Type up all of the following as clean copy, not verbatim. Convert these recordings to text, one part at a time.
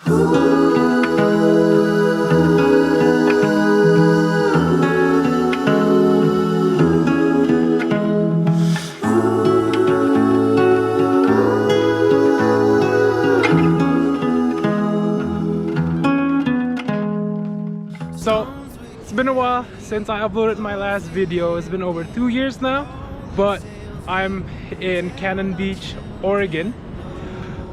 So it's been a while since I uploaded my last video. It's been over 2 years now, but I'm in Cannon Beach, Oregon.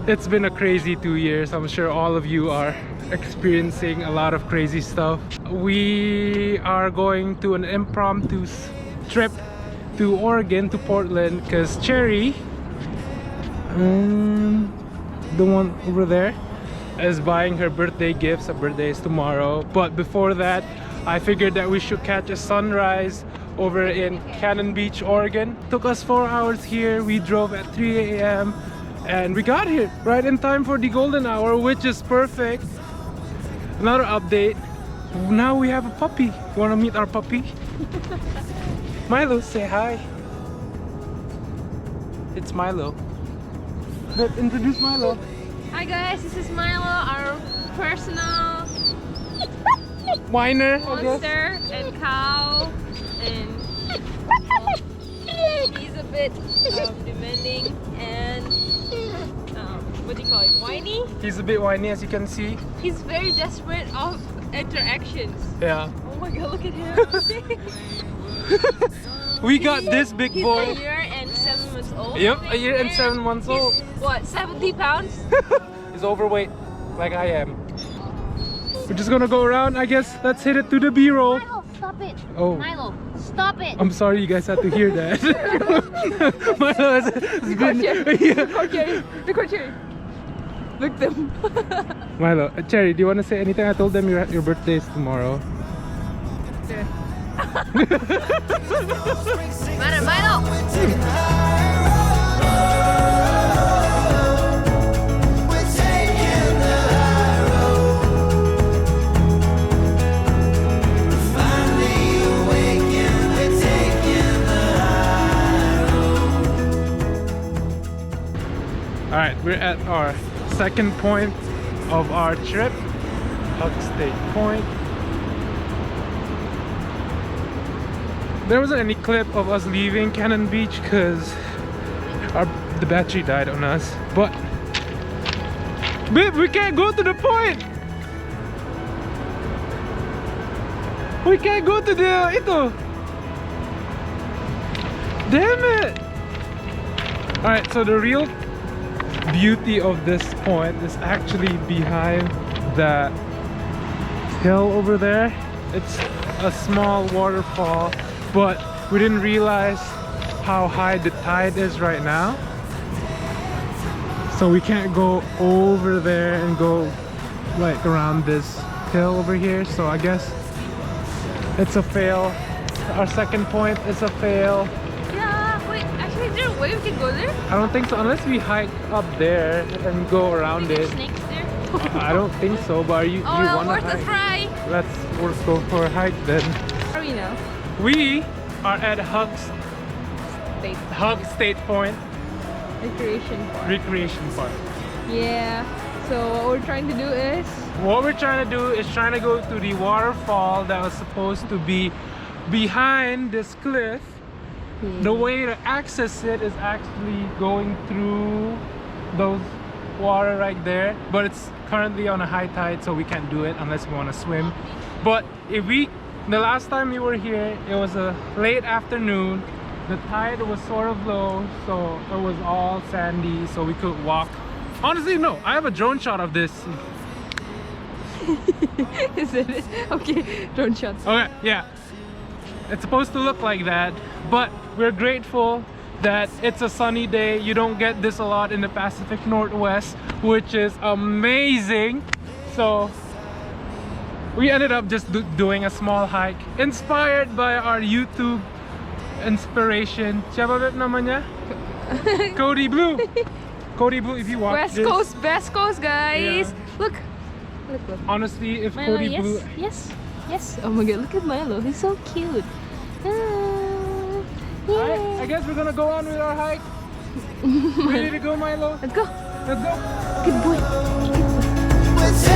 It's been a crazy 2 years. I'm sure all of you are experiencing a lot of crazy stuff. We are going to an impromptu trip to Oregon, to Portland, because Cherry, the one over there, is buying her birthday gifts. Her birthday is tomorrow, but before that I figured that we should catch a sunrise over in Cannon Beach, Oregon. Took us 4 hours here. We drove at 3 a.m. and we got here right in time for the golden hour, which is perfect. Another update, now we have a puppy. You want to meet our puppy? Milo, say hi. It's Milo. But introduce Milo. Hi guys, this is Milo, our personal Whiner, I guess. monster and cow, and he's a bit demanding and what do you call it, whiny? He's a bit whiny, as you can see. He's very desperate of interactions. Yeah. Oh my god, look at him. We got this big He's boy. a year and 7 months old. Yep, I think, a year and 7 months old. He's, what, 70 pounds? He's overweight, like I am. We're just gonna go around, I guess. Let's hit it to the B-roll. Milo, stop it. Oh. Milo, stop it. I'm sorry you guys had to hear that. Milo has been... Record Cherry. Look them. Milo, Cherry, do you want to say anything? I told them your birthday is tomorrow. Milo. Alright, we're at our second point of our trip, Hug State Point. There wasn't any clip of us leaving Cannon Beach because the battery died on us. But babe, we can't go to the point. We can't go to the ito. Damn it! Alright, so the real beauty of this point is actually behind that hill over there. It's a small waterfall, but we didn't realize how high the tide is right now, so we can't go over there and go like around this hill over here. So I guess it's a fail. Our second point is a fail. Yeah, wait, actually is there a way we can go there? I don't think so, unless we hike up there and go around Maybe it. there's snakes there? I don't think so, but you Oh well, want to worth a hike? try. Let's go for a hike then. Where are we now? We are at Hug State Point Recreation Park. Recreation Park. Yeah, so what we're trying to do is... What we're trying to do is trying to go to the waterfall that was supposed to be behind this cliff. The way to access it is actually going through those water right there, but it's currently on a high tide, so we can't do it unless we want to swim. But if the last time we were here, it was a late afternoon. The tide was sort of low, so it was all sandy, so we could walk. Honestly, no, I have a drone shot of this. Is it? Okay, drone shots. Okay, yeah. It's supposed to look like that, but we're grateful that it's a sunny day. You don't get this a lot in the Pacific Northwest, which is amazing. So we ended up just doing a small hike inspired by our YouTube inspiration. Siapa bet namanya? Cody Blue. Cody Blue, if you watch West this. Coast, Best Coast, guys. Yeah. Look. Honestly, if Milo, Cody yes, Blue... yes. Oh my god, look at Milo. He's so cute. I guess we're gonna go on with our hike. Ready to go, Milo? Let's go. Let's go. Good boy. Good boy.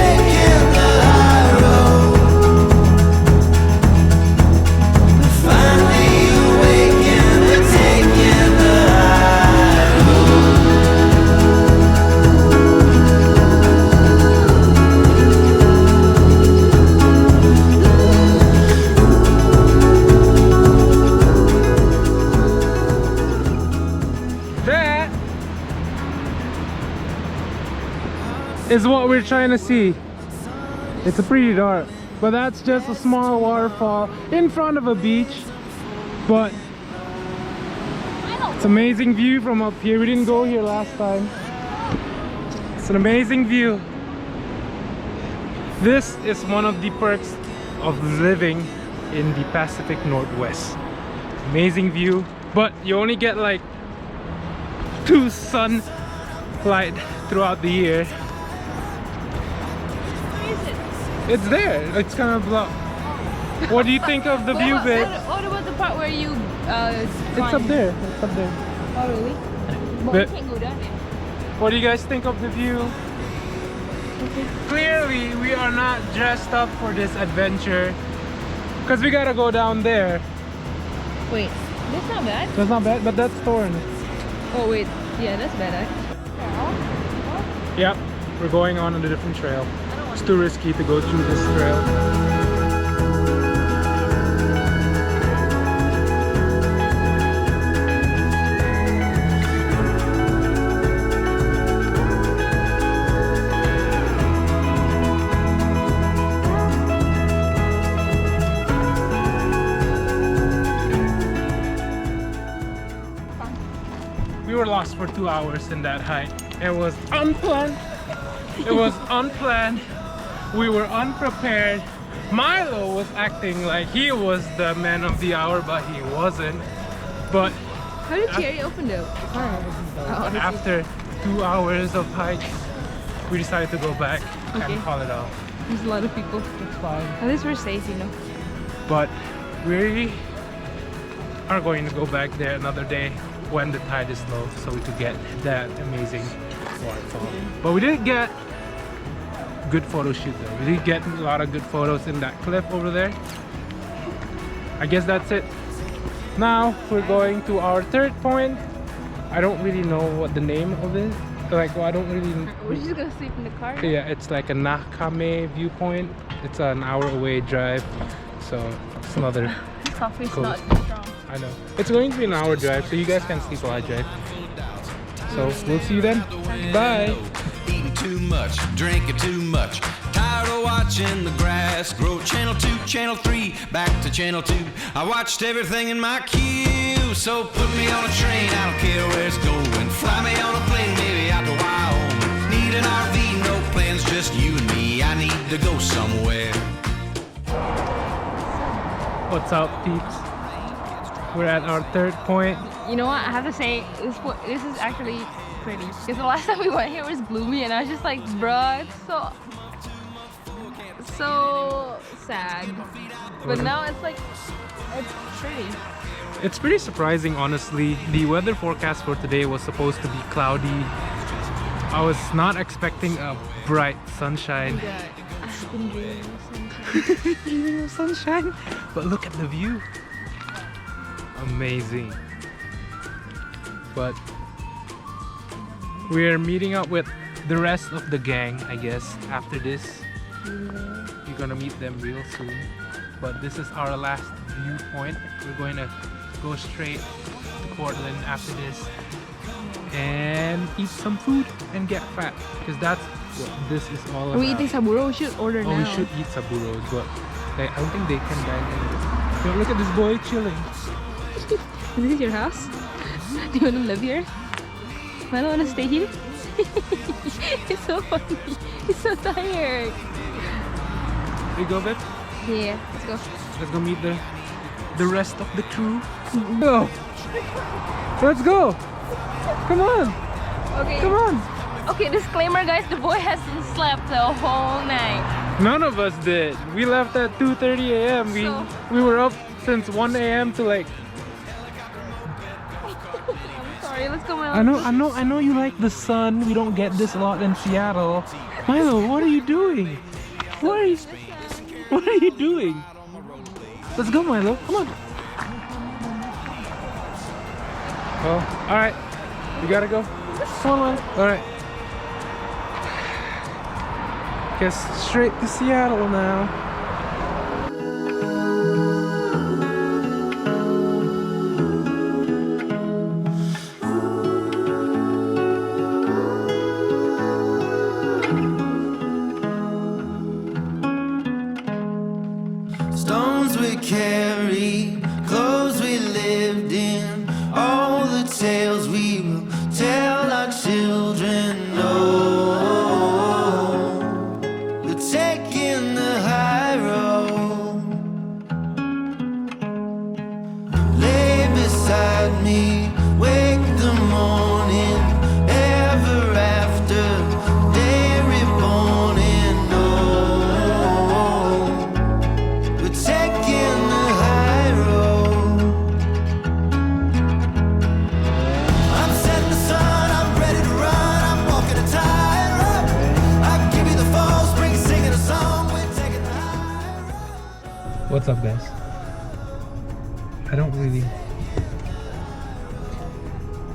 is what we're trying to see. It's pretty dark, but that's just a small waterfall in front of a beach. But it's amazing view from up here. We didn't go here last time. It's an amazing view. This is one of the perks of living in the Pacific Northwest. Amazing view, but you only get like 2 sunlight throughout the year. Where is it? It's there. It's kind of blocked. What do you think of the But view, babe? what about the part where you It's up there. It's up there. Oh really? But But- we can't go down there. What do you guys think of the view? Clearly, we are not dressed up for this adventure because we gotta go down there. Wait, that's not bad. That's not bad, but that's Thorn. Oh wait, yeah, that's bad. Yep, we're going on a different trail. It's too risky to go through this trail. We were lost for 2 hours in that hike. It was unplanned. It was unplanned. We were unprepared. Milo was acting like he was the man of the hour, but he wasn't. But How did Thierry open though? Oh, after 2 hours of hikes, we decided to go back Okay. and call it off. there's a lot of people. It's fine. At least we're safe, you know. But we are going to go back there another day when the tide is low, so we could get that amazing waterfall. But we did get good photo shoot though. We did get a lot of good photos in that cliff over there. I guess that's it. Now we're going to our third point. I don't really know what the name of it. Like, well, I don't really. We're just gonna sleep in the car. Yeah, it's like a Nakame viewpoint. It's an hour away drive, so it's another. Coffee's Cool. not strong. I know. It's going to be an hour drive, so you guys can sleep while I drive. So we'll see you then. Bye. Eating too much, drinking too much. Tired of watching the grass grow. Channel 2, Channel 3, back to Channel 2. I watched everything in my queue. So put me on a train, I don't care where it's going. Fly me on a plane, maybe out to Wyoming. Need an RV, no plans, just you and me. I need to go somewhere. What's up, peeps? We're at our third point. You know what? I have to say, this is actually pretty. Because the last time we went here was gloomy, and I was just like, bruh, it's so sad. But now it's like, it's pretty. It's pretty surprising, honestly. The weather forecast for today was supposed to be cloudy. I was not expecting a bright sunshine. I've been dreaming of sunshine. Dreaming of sunshine. But look at the view. Amazing. But we're meeting up with the rest of the gang, I guess, after this. You're gonna meet them real soon. But this is our last viewpoint. We're going to go straight to Portland after this and eat some food and get fat, because that's what this is all about. Are we eating saburo? We should order now. Oh, we should eat saburos, but like, I don't think they can dine in. Yo, look at this boy chilling. Is this your house? Do you want to live here? I don't want to stay here. It's so funny. He's so tired. There you go, babe. Yeah, let's go. Let's go meet the rest of the crew. Go. Let's go. Come on. Okay. Come on. Okay, disclaimer, guys. The boy hasn't slept the whole night. None of us did. We left at 2:30 a.m. We were up since 1 a.m. to like. I'm sorry. Let's go, I know you like the sun. We don't get this a lot in Seattle. Milo, what are you doing? What are you doing? Let's go, Milo. Come on. Well, all right. You gotta go. Come on. All right. Guess straight to Seattle now. we carry, clothes we lived in, all the tales we will tell our children. Oh, we're taking the high road. Lay beside me, wake the morning, ever after, day reborn in. Oh, we're taking the high road. I'm setting the sun, I'm ready to run, I'm walking a tightrope. I give you the fall, spring, singing a song, we're taking the high road. What's up, guys? I don't really.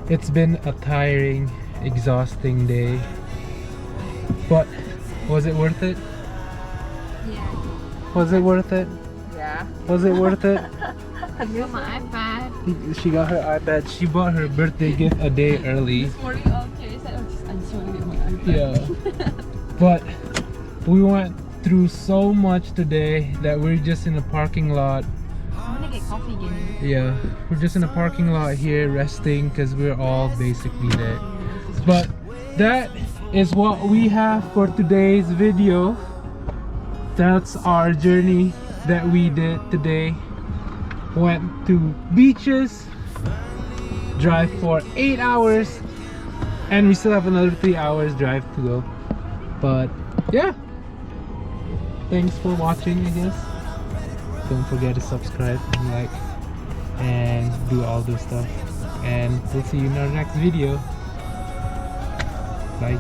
It's been a tiring, exhausting day, but was it worth it? Yeah. Was it worth it? Yeah. Was it worth it? I got my iPad. She got her iPad. She bought her birthday gift a day early. This morning, okay, I just want to get my iPad. Yeah. But we went through so much today that we're just in the parking lot. I want to get coffee again. Yeah, we're just in the parking lot here resting because we're all basically dead. But that is what we have for today's video. That's our journey that we did today. Went to beaches, drive for 8 hours, and we still have another 3 hours drive to go. But yeah, thanks for watching, I guess. Don't forget to subscribe and like and do all those stuff, and we'll see you in our next video. Bye.